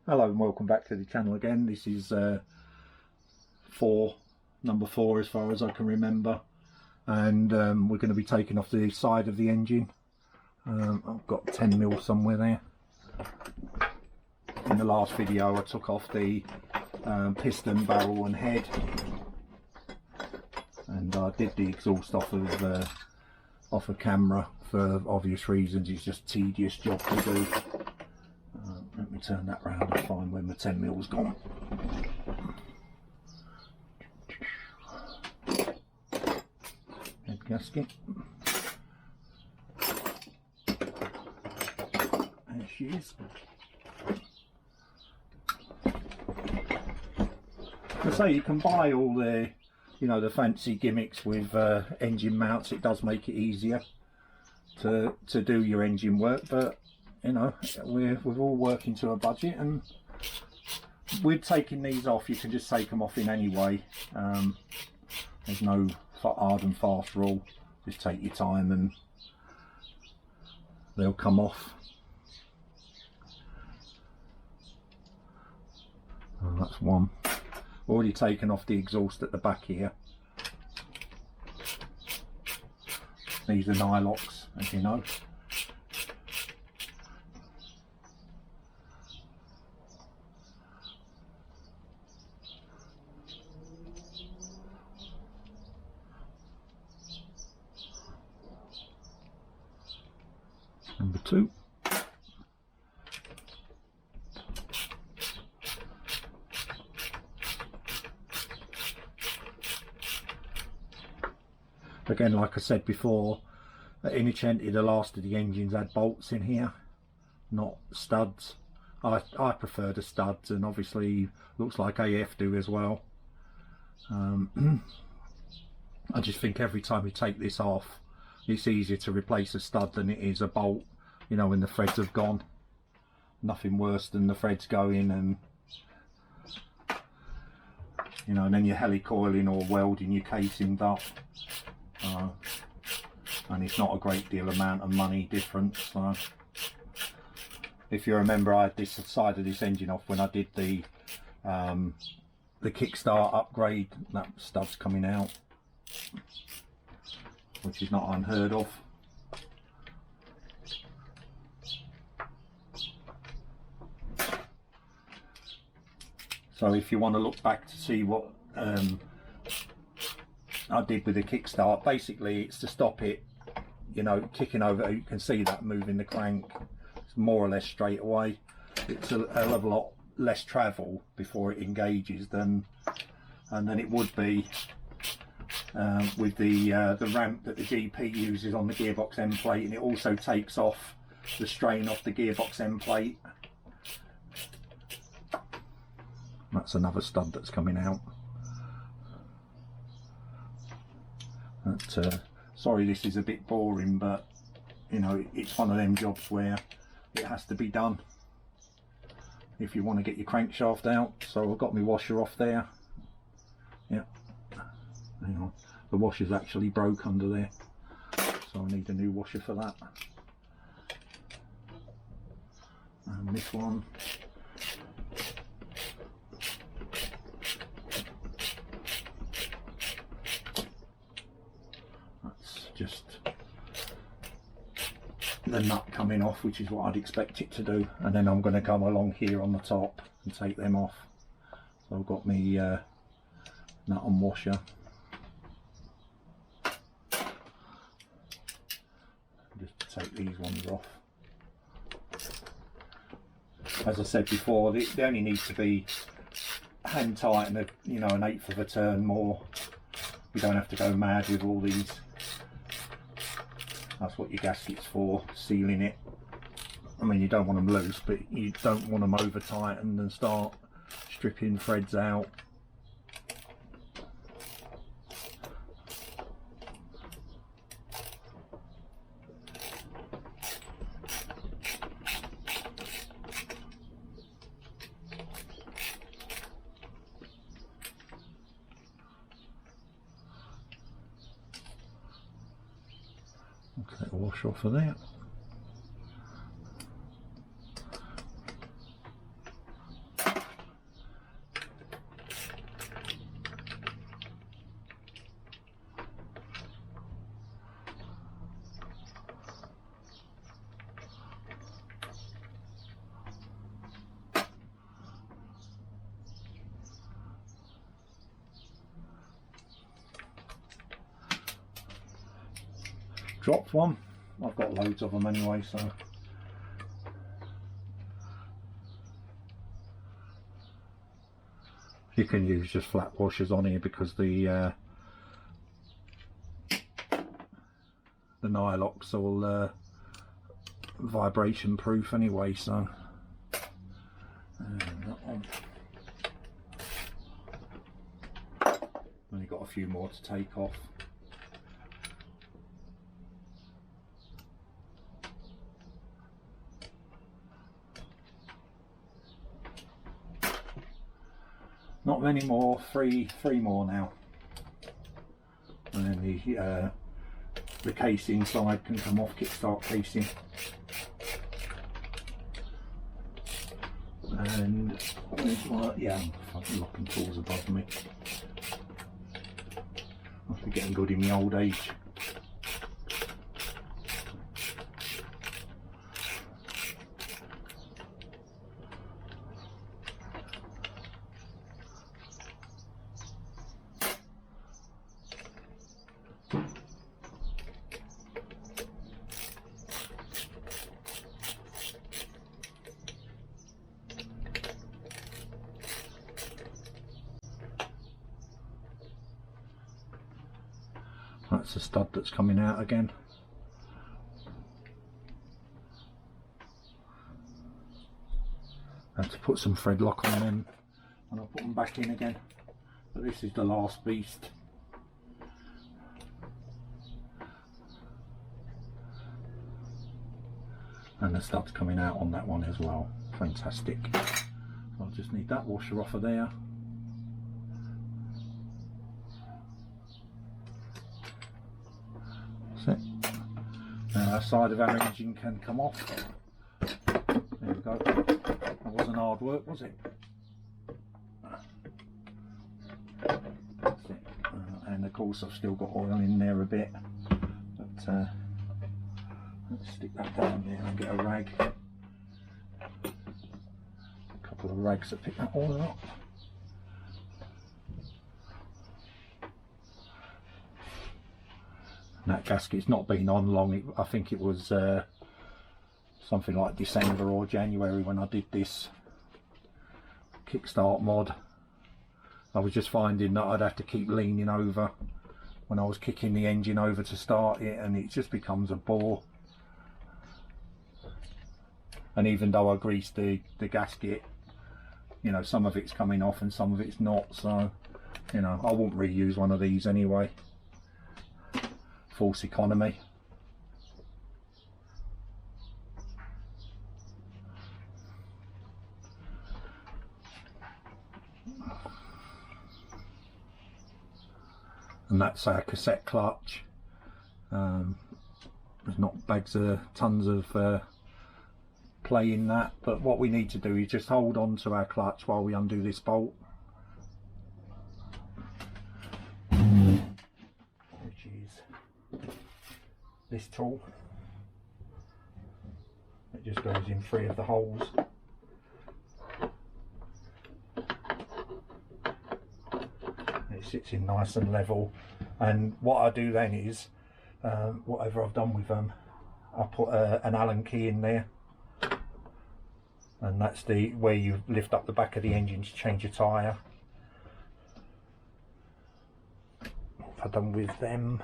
Hello and welcome back to the channel again. This is number 4 as far as I can remember, and we're going to be taking off the side of the engine. I've got 10mm somewhere there. In the last video I took off the piston, barrel and head, and I did the exhaust off of camera for obvious reasons. It's just a tedious job to do. Let me turn that round and find where my 10mm's gone. Head gasket. There she is. I say you can buy all the, the fancy gimmicks with engine mounts. It does make it easier to do your engine work, but we're all working to a budget, and we're taking these off. You can just take them off in any way. There's no hard and fast rule. Just take your time and they'll come off. Oh, that's one. Already taken off the exhaust at the back here. These are Nylox, as you know. Number 2. Again, like I said before, in Enchanted, the last of the engines had bolts in here, not studs. I prefer the studs, and obviously looks like AF do as well. I just think every time you take this off, it's easier to replace a stud than it is a bolt, when the threads have gone. Nothing worse than the threads going and and then you're helicoiling or welding your casing up, and it's not a great deal amount of money difference. So if you remember, I had this side of this engine off when I did the kickstart upgrade. That stud's coming out, which is not unheard of. So if you want to look back to see what I did with the kickstart, basically it's to stop it, kicking over. You can see that moving the crank. It's more or less straight away. It's a hell of a lot less travel before it engages than it would be with the ramp that the GP uses on the gearbox end plate, and it also takes off the strain off the gearbox end plate. That's another stud that's coming out. But, sorry, this is a bit boring, but it's one of them jobs where it has to be done if you want to get your crankshaft out. So I've got my washer off there. Yeah. Hang on, the washer's actually broke under there, so I need a new washer for that. And this one, that's just the nut coming off, which is what I'd expect it to do, and then I'm going to come along here on the top and take them off. So I've got me nut and washer. Just take these ones off. As I said before, they only need to be hand tight and an 1/8 of a turn more. You don't have to go mad with all these. That's what your gasket's for, sealing it. I mean, you don't want them loose, but you don't want them over tightened and start stripping threads out. Take the wash off of that. dropped one. I've got loads of them anyway, so you can use just flat washers on here because the Nylock's all vibration proof anyway, so that one. Only got a few more to take off. Not many more, three more now, and then the casing side can come off, kickstart casing. And yeah, fucking locking tools above me. I'm getting good in my old age. That's the stud that's coming out again. I had to put some thread lock on them and I'll put them back in again. But this is the last beast. And the stud's coming out on that one as well. Fantastic. I'll just need that washer off of there. That's it. Now our side of our engine can come off. There we go. That wasn't hard work, was it? That's it. And of course I've still got oil in there a bit. But let's stick that down there and get a rag. A couple of rags to pick that oil up. And that gasket's not been on long. I think it was something like December or January when I did this kickstart mod. I was just finding that I'd have to keep leaning over when I was kicking the engine over to start it, and it just becomes a bore. And even though I greased the gasket, you know, some of it's coming off and some of it's not, so you know, I wouldn't reuse one of these anyway. False economy. And that's our cassette clutch. There's not tons of play in that, but what we need to do is just hold on to our clutch while we undo this bolt, which is this tool. It just goes in 3 of the holes. It sits in nice and level, and what I do then is whatever I've done with them, I put an Allen key in there, and that's the where you lift up the back of the engine to change your tyre. What have I done with them?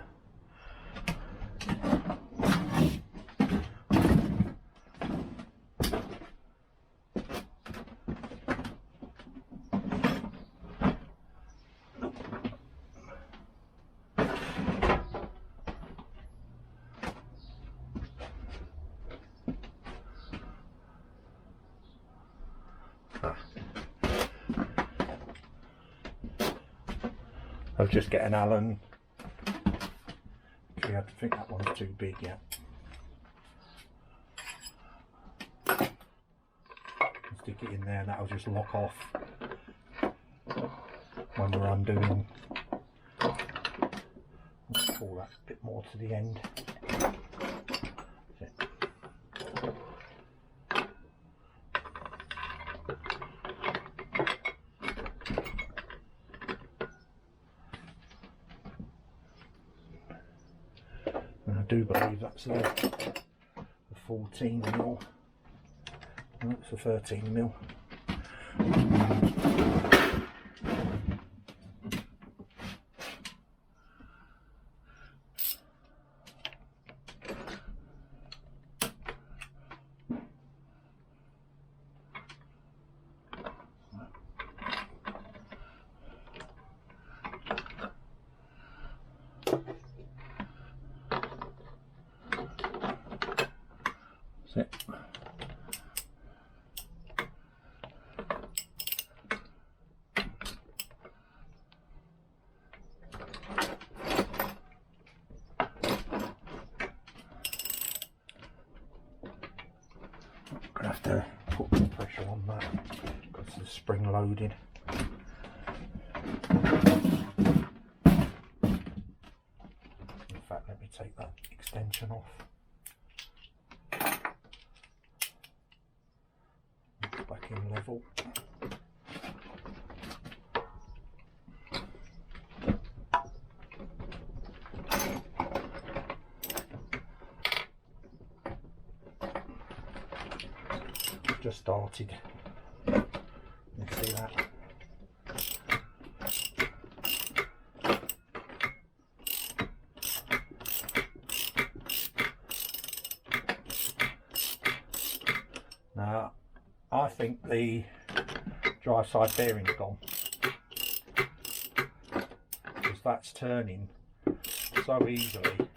I'll just get an Allen. Okay, I think that one's too big yet. Stick it in there and that'll just lock off when we're undoing. Let's pull that a bit more to the end. That's it. do believe that's a 14mm. No, it's a 13mm. That's it. I'm going to have to put some pressure on that because the spring loaded. In fact, let me take that extension off. Back in level. Just started. You see that? Now, I think the drive side bearing's gone because that's turning so easily.